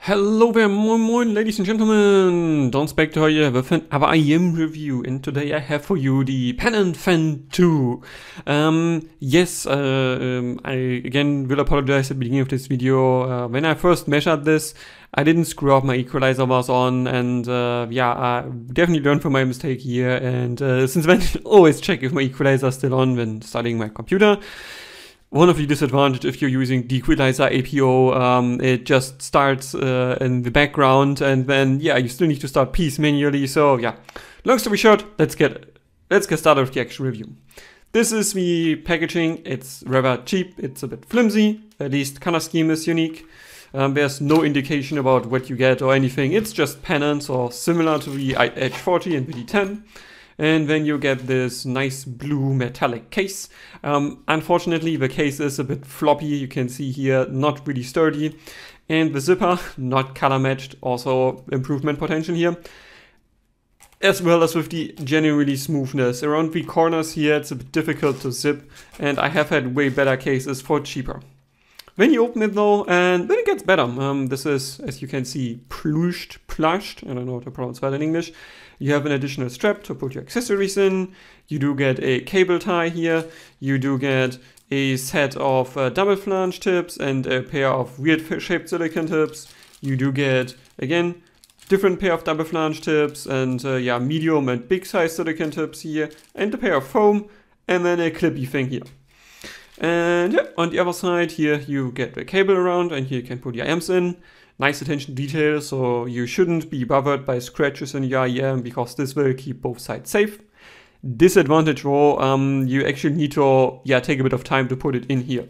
Hello there, moin moin ladies and gentlemen, Don Spector here with another IEM review, and today I have for you the Penon Fan 2. I again will apologize at the beginning of this video. When I first measured this, I didn't screw up, my equalizer was on, and I definitely learned from my mistake here, and since then I always check if my equalizer is still on when starting my computer. One of the disadvantages if you're using the equalizer APO, it just starts in the background, and then you still need to start piece manually. So long story short, let's get started with the actual review. This is the packaging. It's rather cheap. It's a bit flimsy. At least color scheme is unique. There's no indication about what you get or anything. It's just Penons, or similar to the H40 and the D10. And then you get this nice blue metallic case. Unfortunately, the case is a bit floppy. You can see here, not really sturdy. And the zipper, not color matched, also improvement potential here. As well as with the generally smoothness. Around the corners here, it's a bit difficult to zip. And I have had way better cases for cheaper. When you open it though, and then it gets better. This is, as you can see, plushed. I don't know how to pronounce that in English. You have an additional strap to put your accessories in. You do get a cable tie here. You do get a set of double flange tips and a pair of weird shaped silicone tips. You do get, again, different pair of double flange tips and medium and big size silicone tips here. And a pair of foam and then a clippy thing here. And on the other side here you get the cable around, and here you can put your amps in. Nice attention to detail, so you shouldn't be bothered by scratches in your IEM because this will keep both sides safe. Disadvantage though, you actually need to take a bit of time to put it in here.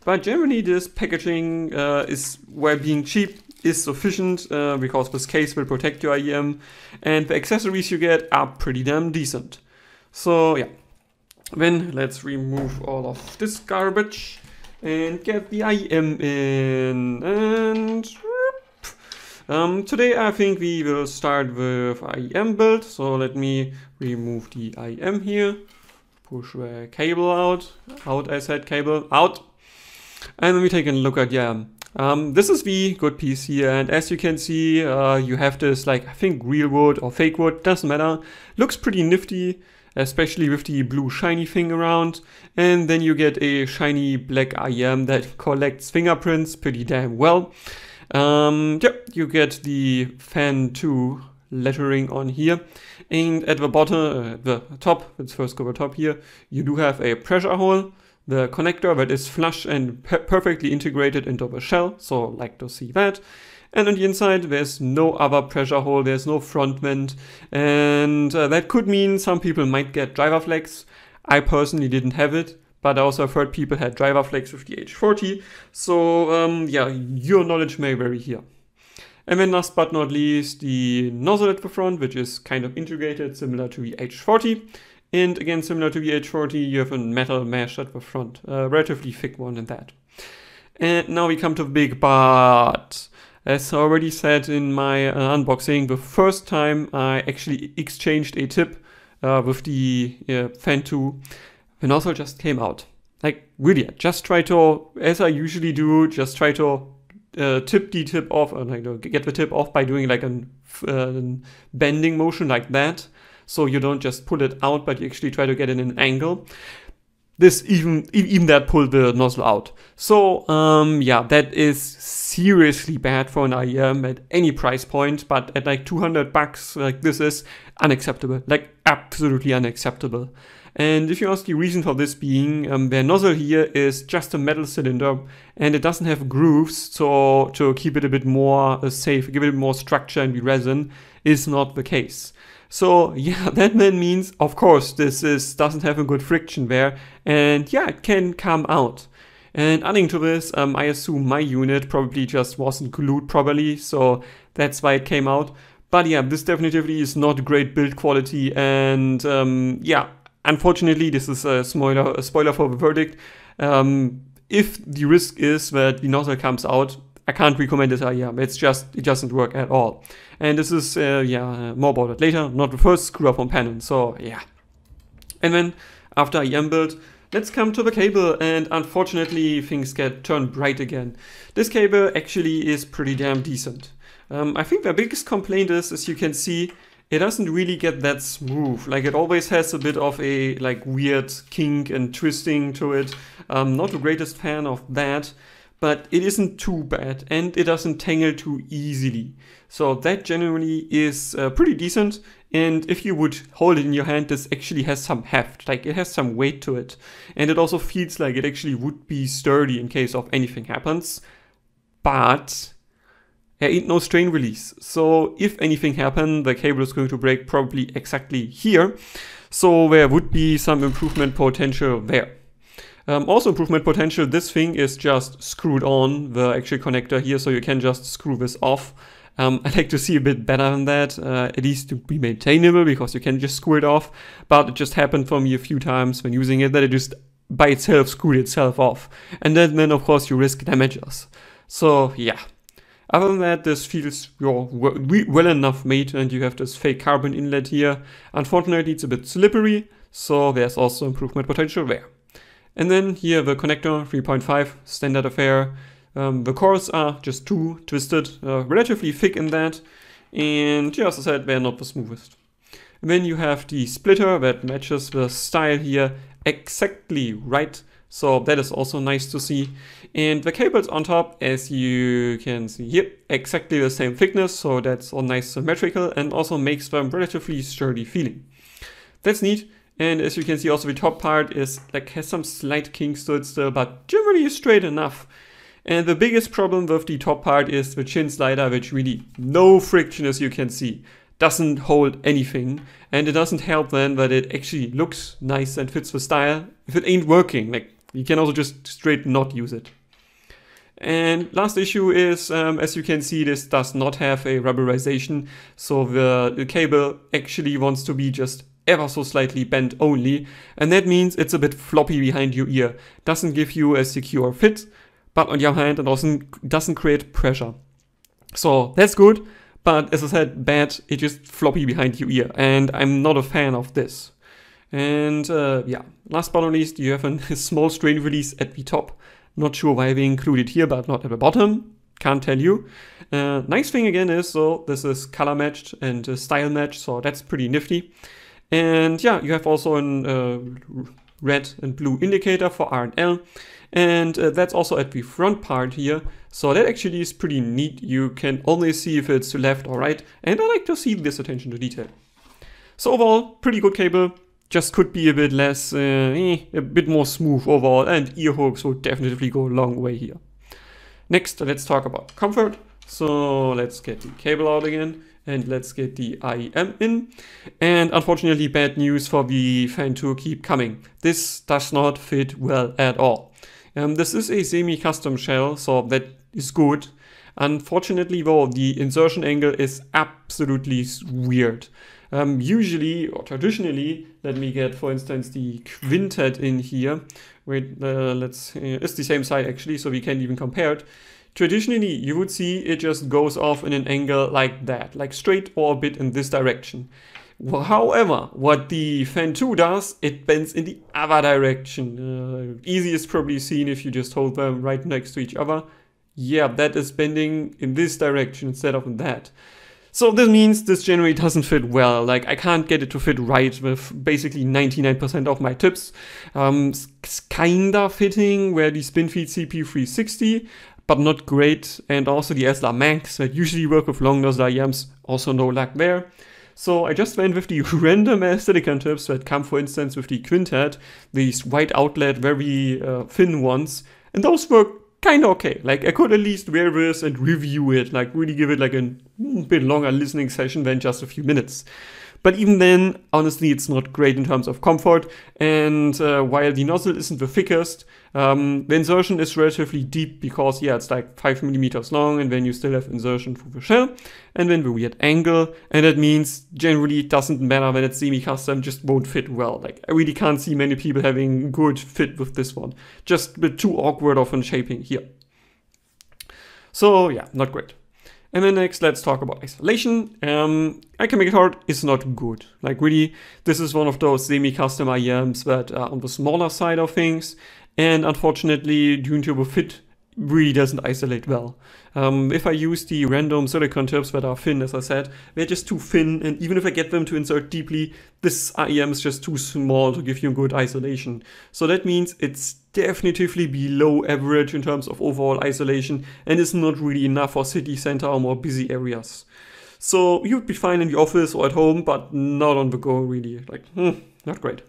But generally this packaging is where being cheap is sufficient because this case will protect your IEM, and the accessories you get are pretty damn decent. So then let's remove all of this garbage and get the IEM in. And today I think we will start with IEM Build. So let me remove the IEM here, push the cable out, I said cable, out. And then we take a look at this is the good piece here, and as you can see, you have this, I think real wood or fake wood, doesn't matter. Looks pretty nifty, especially with the blue shiny thing around. And then you get a shiny black IEM that collects fingerprints pretty damn well. You get the Fan 2 lettering on here. And at the bottom, the top, let's first go over top here, you do have a pressure hole, the connector that is flush and perfectly integrated into the shell, so like to see that. And on the inside, there's no other pressure hole, there's no front vent, and that could mean some people might get driver flex. I personally didn't have it, but I also have heard people had driver flex with the H40, so your knowledge may vary here. And then last but not least, the nozzle at the front, which is kind of integrated, similar to the H40. And again, similar to the H40, you have a metal mesh at the front, a relatively thick one in that. And now we come to the big part. As I already said in my unboxing, the first time I actually exchanged a tip with the Fan 2, the nozzle just came out. Like really, just try to, as I usually do, just try to tip the tip off, or get the tip off by doing a bending motion like that. So you don't just pull it out, but you actually try to get it in an angle. This even that pulled the nozzle out. So that is seriously bad for an IEM at any price point, but at like $200, this is unacceptable, like absolutely unacceptable. And if you ask the reason for this being, the nozzle here is just a metal cylinder, and it doesn't have grooves, so to keep it a bit more safe, give it more structure in the resin, is not the case. So that then means, of course, this doesn't have a good friction there, and it can come out. And adding to this, I assume my unit probably just wasn't glued properly, so that's why it came out. But this definitively is not great build quality, and unfortunately, this is a spoiler for the verdict. If the risk is that the nozzle comes out, I can't recommend this IEM. It doesn't work at all. And this is, more about it later. Not the first screw up on Penon, so And then after IEM Build, let's come to the cable, and unfortunately things get turned bright again. This cable actually is pretty damn decent. I think the biggest complaint is, as you can see, it doesn't really get that smooth. Like, it always has a bit of a like weird kink and twisting to it. Not the greatest fan of that, but it isn't too bad, and it doesn't tangle too easily. So that generally is pretty decent. And if you would hold it in your hand, this actually has some heft, like it has some weight to it. And it also feels like it actually would be sturdy in case of anything happens. But there ain't no strain release. So if anything happened, the cable is going to break probably exactly here. So there would be some improvement potential there. Also improvement potential, this thing is just screwed on, the actual connector here, so you can just screw this off. I like to see a bit better than that, at least to be maintainable, because you can just screw it off. But it just happened for me a few times when using it that it just by itself screwed itself off. And then of course you risk damages. So yeah. Other than that, this feels well enough made, and you have this fake carbon inlet here. Unfortunately, it's a bit slippery, so there's also improvement potential there. And then here the connector, 3.5, standard affair. The cores are just too twisted, relatively thick in that, and yeah, as I said, they're not the smoothest. And then you have the splitter that matches the style here exactly right. So that is also nice to see. And the cables on top, as you can see here, exactly the same thickness. So that's all nice symmetrical and also makes them relatively sturdy feeling. That's neat. And as you can see, also the top part is like has some slight kinks to it still, but generally is straight enough. And the biggest problem with the top part is the chin slider, which really no friction, as you can see. Doesn't hold anything, and it doesn't help then that it actually looks nice and fits the style if it ain't working. Like, you can also just straight not use it. And last issue is, as you can see, this does not have a rubberization, so the cable actually wants to be just ever so slightly bent only, and that means it's a bit floppy behind your ear. Doesn't give you a secure fit, but on the other hand, it doesn't create pressure. So that's good. But as I said, bad, it's just floppy behind your ear, and I'm not a fan of this. And yeah, last but not least, you have a small strain release at the top. Not sure why they included here, but not at the bottom. Can't tell you. Nice thing again is, so this is color matched and style matched, so that's pretty nifty. And yeah, you have also a red and blue indicator for R and L. And that's also at the front part here. So that actually is pretty neat. You can only see if it's left or right. And I like to see this attention to detail. So overall, pretty good cable. Just could be a bit less, a bit more smooth overall. And ear hooks would definitely go a long way here. Next, let's talk about comfort. So let's get the cable out again. And let's get the IEM in. And unfortunately, bad news for the Fan 2 keep coming. This does not fit well at all. This is a semi-custom shell, so that is good. Unfortunately though, the insertion angle is absolutely weird. Usually, or traditionally, let me get, for instance, the quintet in here. Wait, it's the same side actually, so we can't even compare it. Traditionally, you would see it just goes off in an angle like that, like straight or a bit in this direction. However, what the Fan 2 does, it bends in the other direction. Easiest probably seen if you just hold them right next to each other. Yeah, that is bending in this direction instead of in that. So this means this generally doesn't fit well. Like, I can't get it to fit right with basically 99% of my tips. It's kinda fitting where the spin feed CP360, but not great. And also the SLR Max that usually work with long nozzle IEMs, also no luck there. So I just went with the random silicon tips that come, for instance, with the quintet, these white outlet, very thin ones, and those work kind of okay. Like, I could at least wear this and review it, like really give it like a bit longer listening session than just a few minutes. But even then, honestly, it's not great in terms of comfort. And while the nozzle isn't the thickest, the insertion is relatively deep because, yeah, it's like 5 millimeters long, and then you still have insertion through the shell, and then the weird angle. And that means generally it doesn't matter when it's semi-custom, just won't fit well. Like, I really can't see many people having good fit with this one. Just a bit too awkward of a shaping here. So yeah, not great. And then next, let's talk about isolation. I can make it hard, it's not good. Like really, this is one of those semi-custom IEMs that are on the smaller side of things. And unfortunately, due to the fit, really doesn't isolate well. If I use the random silicon tips that are thin, as I said, they're just too thin, and even if I get them to insert deeply, this IEM is just too small to give you good isolation. So that means it's definitively below average in terms of overall isolation, and is not really enough for city center or more busy areas. So you'd be fine in the office or at home, but not on the go really, like, not great.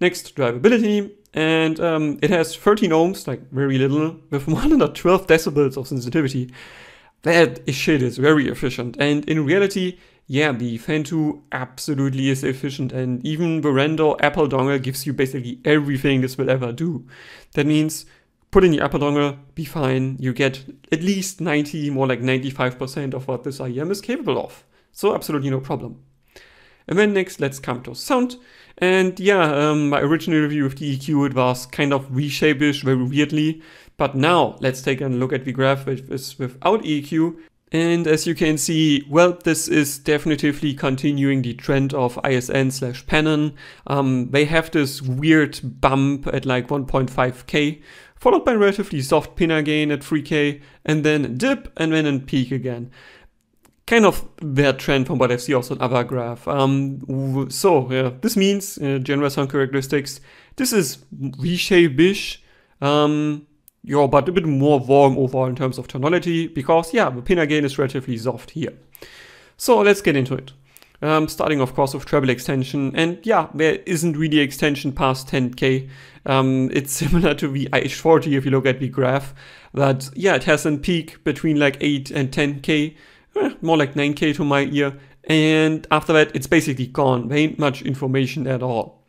Next, drivability. And it has 13 ohms, like very little, with 112 decibels of sensitivity. That shit is very efficient. And in reality, yeah, the Fan 2 absolutely is efficient. And even the rando Apple dongle gives you basically everything this will ever do. That means put in the Apple dongle, be fine. You get at least 90, more like 95% of what this IEM is capable of. So absolutely no problem. And then next, let's come to sound. And yeah, my original review of the EQ, it was kind of V-shape-ish very weirdly. But now let's take a look at the graph which is without EQ. And as you can see, well, this is definitively continuing the trend of ISN/Penon. They have this weird bump at like 1.5K, followed by relatively soft pinna gain at 3K, and then dip, and then a peak again. Kind of their trend from what I see also in other graph. So yeah, this means general sound characteristics. This is V-shape-ish, but a bit more warm overall in terms of tonality, because yeah, the pinna gain is relatively soft here. So let's get into it. Starting of course with treble extension, and yeah, there isn't really extension past 10K. It's similar to the IH40 if you look at the graph, that yeah, it has a peak between like 8 and 10K. More like 9K to my ear, and after that it's basically gone. There ain't much information at all.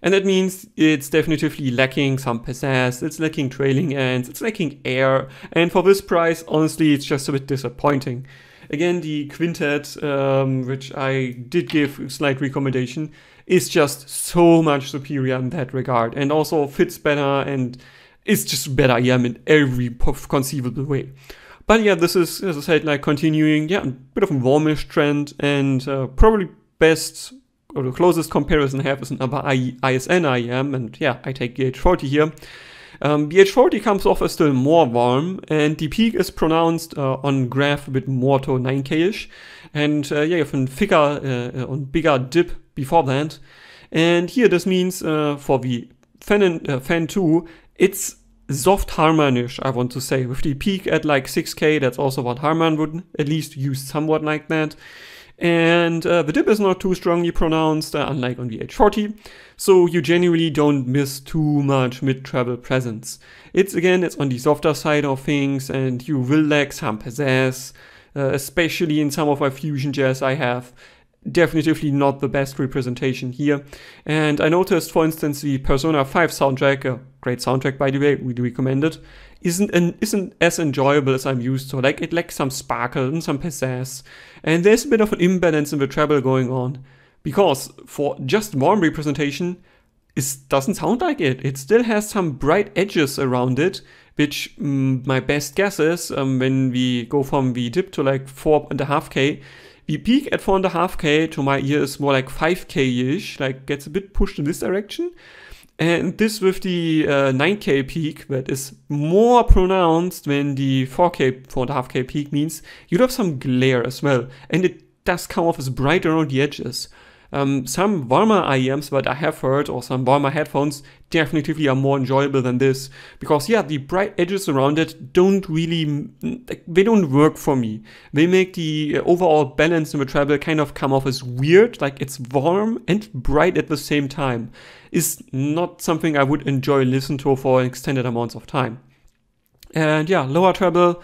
And that means it's definitively lacking some pizzazz, it's lacking trailing ends, it's lacking air, and for this price, honestly, it's just a bit disappointing. Again, the quintet, which I did give a slight recommendation, is just so much superior in that regard, and also fits better, and is just better IEM in every conceivable way. But yeah, this is, as I said, like continuing, yeah, a bit of a warmish trend, and probably best, or the closest comparison I have is another ISN IEM, and yeah, I take the H40 here. The H40 comes off as still more warm, and the peak is pronounced on graph a bit more to 9K-ish, and yeah, you have a thicker on bigger dip before that. And here this means for the Fan 2, it's soft Harman-ish, I want to say, with the peak at like 6K. That's also what Harman would at least use somewhat like that. And the dip is not too strongly pronounced, unlike on the H40, so you genuinely don't miss too much mid-treble presence. It's on the softer side of things, and you will lack some pizzazz, especially in some of my fusion jazz I have. Definitively not the best representation here. And I noticed, for instance, the Persona 5 soundtrack, a great soundtrack by the way, we do recommend it, isn't as enjoyable as I'm used to. Like, it lacks some sparkle and some pizzazz, and there's a bit of an imbalance in the treble going on, because for just warm representation, it doesn't sound like it. It still has some bright edges around it, which my best guess is when we go from the dip to like 4.5K, the peak at 4.5K to my ear is more like 5K-ish, like gets a bit pushed in this direction. And this with the 9K peak that is more pronounced than the 4.5K peak means you'd have some glare as well. And it does come off as bright around the edges. Some warmer IEMs that I have heard, or some warmer headphones, definitely are more enjoyable than this, because yeah, the bright edges around it don't really, they don't work for me. They make the overall balance in the treble kind of come off as weird, like it's warm and bright at the same time. Is not something I would enjoy listening to for extended amounts of time. And yeah, lower treble,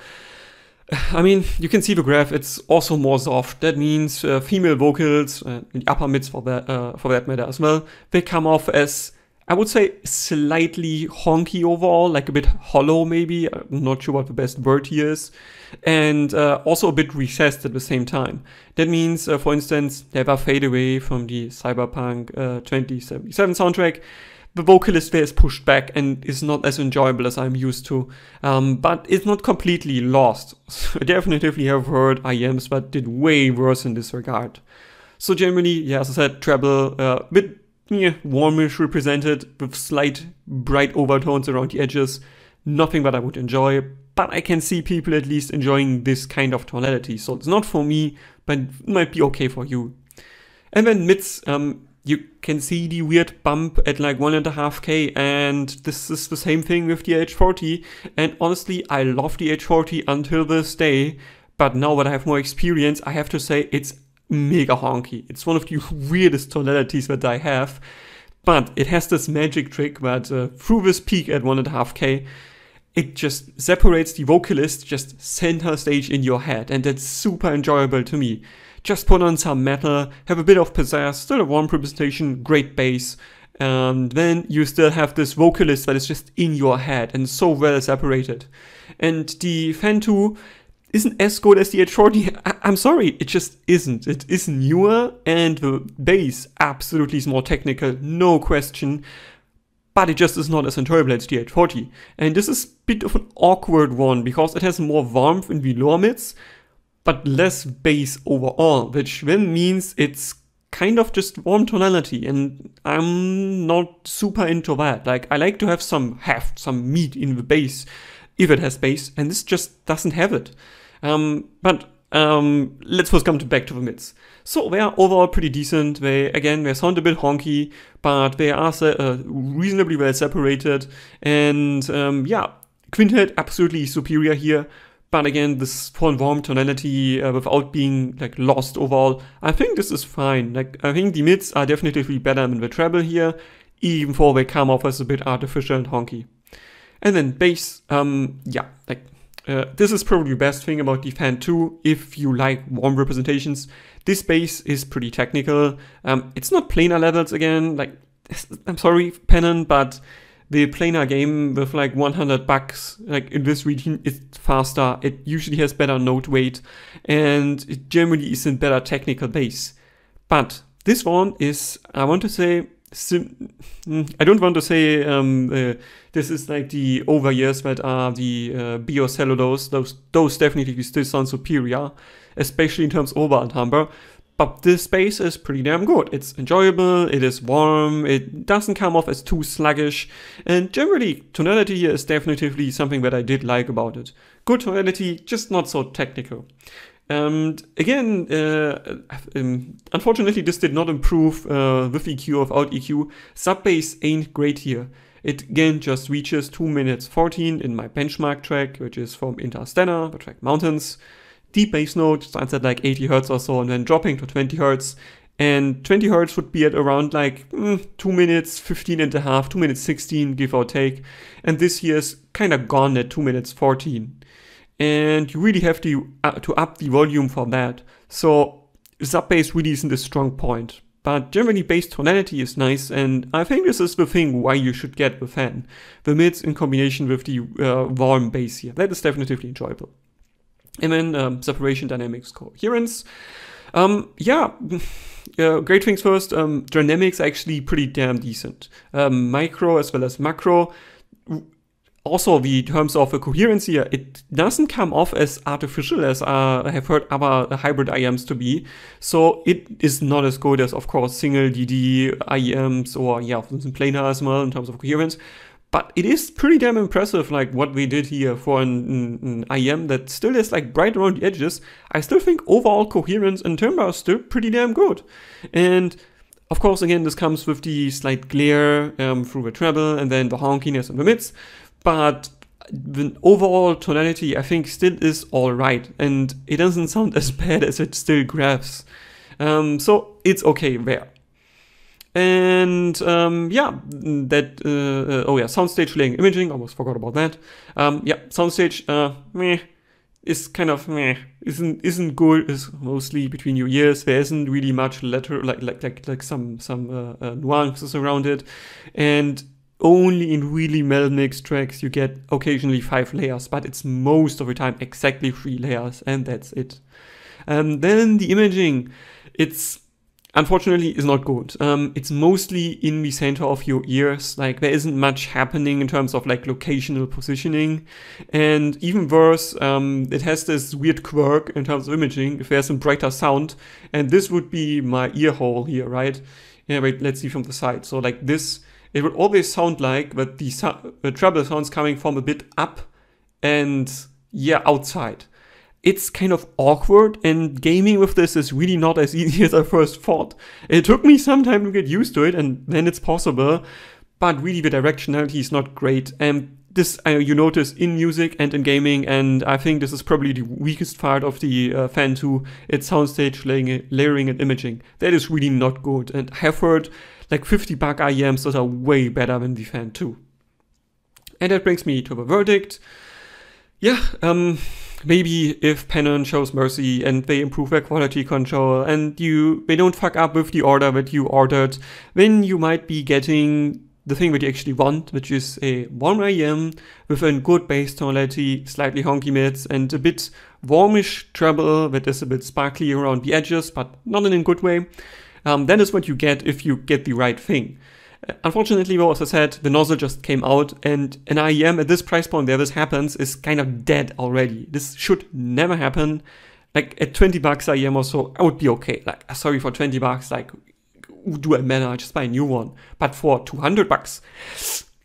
I mean, you can see the graph, it's also more soft. That means female vocals, the upper mids for that matter as well, they come off as, I would say, slightly honky overall, like a bit hollow maybe. I'm not sure what the best word here is. And also a bit recessed at the same time. That means, for instance, they have a fadeaway from the Cyberpunk 2077 soundtrack. the vocalist there is pushed back and is not as enjoyable as I'm used to, but it's not completely lost. So I definitely have heard IEMs that did way worse in this regard. So generally, yeah, as I said, treble, bit warmish represented with slight bright overtones around the edges. Nothing that I would enjoy, but I can see people at least enjoying this kind of tonality. So it's not for me, but it might be okay for you. And then mids, you can see the weird bump at like 1.5K, and this is the same thing with the H40. And honestly, I love the H40 until this day, but now that I have more experience, I have to say it's mega honky. It's one of the weirdest tonalities that I have, but it has this magic trick that through this peak at 1.5K, it just separates the vocalist just center stage in your head, and that's super enjoyable to me. Just put on some metal, have a bit of pizzazz, still a warm representation, great bass, and then you still have this vocalist that is just in your head and so well separated. And the Fan 2 isn't as good as the H40. I'm sorry, it just isn't. It is newer, and the bass absolutely is more technical, no question, but it just is not as enjoyable as the H40. And this is a bit of an awkward one because it has more warmth in the lower mids, but less bass overall, which then means it's kind of just warm tonality, and I'm not super into that. Like, I like to have some heft, some meat in the bass, if it has bass, and this just doesn't have it. Let's first come back to the mids. So they are overall pretty decent. They sound a bit honky, but they are reasonably well separated. And yeah, quintet absolutely superior here. But again, this fun warm tonality without being like lost overall, I think this is fine. Like, I think the mids are definitely better than the treble here, even though they come off as a bit artificial and honky. And then bass, yeah, like this is probably the best thing about the Fan 2 if you like warm representations. This bass is pretty technical. It's not planar levels again. Like, I'm sorry, Penon, but the planar game with like 100 bucks, like in this region, is faster. It usually has better note weight, and it generally is in better technical bass. But this one is, I want to say, I don't want to say this is like the over years that are the bio-cellulose. Those definitely still sound superior, especially in terms of over and timbre. But this bass is pretty damn good. It's enjoyable, it is warm, it doesn't come off as too sluggish, and generally tonality here is definitely something that I did like about it. Good tonality, just not so technical. And again, unfortunately this did not improve with EQ or without EQ. Sub bass ain't great here. It again just reaches 2 minutes 14 in my benchmark track, which is from Interstellar, the track Mountains. Deep bass note starts at like 80 Hz or so, and then dropping to 20 Hz. And 20 Hz would be at around like 2 minutes 15 and a half, 2 minutes 16, give or take. And this here is kind of gone at 2 minutes 14. And you really have to up the volume for that. So sub bass really isn't a strong point. But generally bass tonality is nice, and I think this is the thing why you should get the Fan. The mids in combination with the warm bass here. That is definitely enjoyable. And then separation, dynamics, coherence. Yeah, great things first. Dynamics are actually pretty damn decent. Micro as well as macro. Also, the terms of the coherence here, it doesn't come off as artificial as I have heard other hybrid IEMs to be. So it is not as good as, of course, single DD IEMs or, yeah, planar as well in terms of coherence. But it is pretty damn impressive, like what we did here for an IEM that still is like bright around the edges. I still think overall coherence and timbre are still pretty damn good. And of course, again, this comes with the slight glare through the treble and then the honkiness in the mids. But the overall tonality, I think, still is alright. And it doesn't sound as bad as it still grabs. So it's okay there. And yeah, that oh yeah, Soundstage laying imaging, almost forgot about that. Yeah, Soundstage meh, is kind of meh, isn't good, is mostly between your ears. There isn't really much lateral like some nuances around it, and only in really well mixed tracks you get occasionally 5 layers, but it's most of the time exactly 3 layers, and that's it. Then the imaging, it's unfortunately is not good. It's mostly in the center of your ears. Like there isn't much happening in terms of like locational positioning. And even worse, it has this weird quirk in terms of imaging if there's some brighter sound. And this would be my ear hole here, right? Yeah, wait, let's see from the side. So like this, it would always sound like that the treble sounds coming from a bit up and yeah, outside. It's kind of awkward, and gaming with this is really not as easy as I first thought. It took me some time to get used to it, and then it's possible, but really the directionality is not great. And this you notice in music and in gaming, and I think this is probably the weakest part of the Fan 2. It's soundstage layering and imaging. That is really not good, and I have heard like $50 IEMs that are way better than the Fan 2. And that brings me to the verdict. Yeah, maybe if Penon shows mercy and they improve their quality control and they don't fuck up with the order that you ordered, then you might be getting the thing that you actually want, which is a warm IEM with a good bass tonality, slightly honky mids, and a bit warmish treble that is a bit sparkly around the edges, but not in a good way. That is what you get if you get the right thing. Unfortunately, though, as I said, the nozzle just came out, and an IEM at this price point where this happens is kind of dead already. This should never happen. Like at $20 IEM or so, I would be okay. Like, sorry, for $20, like, do I matter? Just buy a new one. But for $200,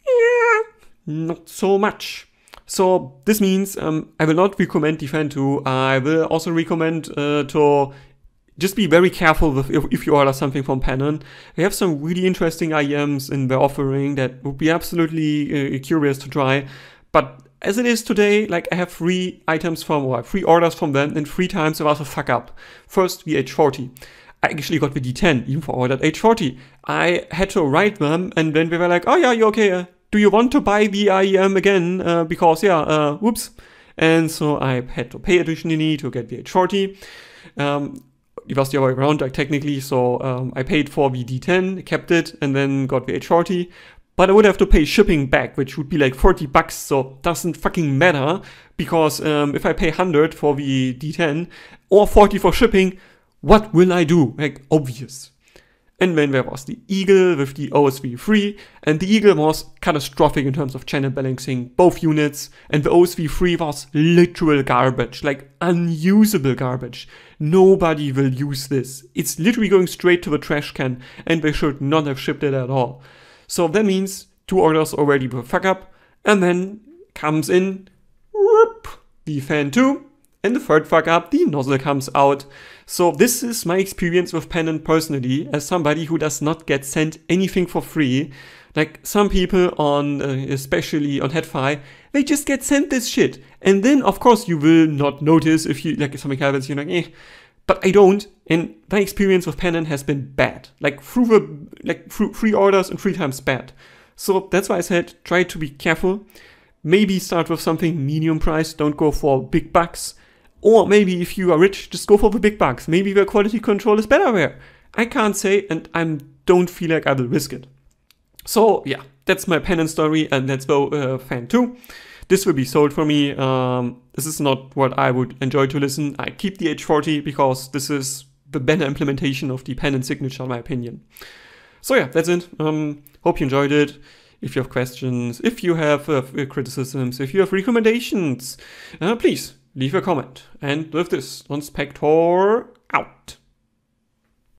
yeah, not so much. So this means I will not recommend the Fan 2. I will also recommend to just be very careful with if you order something from Penon. They have some really interesting IEMs in their offering that would be absolutely curious to try. But as it is today, like I have 3 orders from them, and 3 times I was a fuck up. First, the H40. I actually got the D10 even for ordered H40. I had to write them, and then they were like, oh yeah, you're okay. Do you want to buy the IEM again? Because yeah, whoops. And so I had to pay additionally to get the H40. It was the other way around, like technically, so I paid for the D10, kept it, and then got the H40. But I would have to pay shipping back, which would be like $40, so doesn't fucking matter, because if I pay 100 for the D10 or 40 for shipping, what will I do? Like, obvious. And then there was the Eagle with the OSV3, and the Eagle was catastrophic in terms of channel balancing, both units, and the OSV3 was literal garbage, like unusable garbage. Nobody will use this. It's literally going straight to the trash can, and they should not have shipped it at all. So that means 2 orders already were fuck up, and then comes in, whoop, the Fan 2, and the 3rd fuck up, the nozzle comes out. So this is my experience with Penon personally, as somebody who does not get sent anything for free. Like some people on, especially on HeadFi, they just get sent this shit. And then of course you will not notice if you, like something happens, you're like, eh. But I don't, and my experience with Penon has been bad. Like through 3 orders and 3 times bad. So that's why I said, try to be careful. Maybe start with something medium price, don't go for big bucks. Or maybe if you are rich, just go for the big bucks. Maybe the quality control is better there. I can't say, and I don't feel like I will risk it. So yeah, that's my Penon story, and that's the Fan 2. This will be sold for me. This is not what I would enjoy to listen. I keep the H40 because this is the better implementation of the Penon signature, in my opinion. So yeah, that's it. Hope you enjoyed it. If you have questions, if you have criticisms, if you have recommendations, please leave a comment. And with this, Spector out.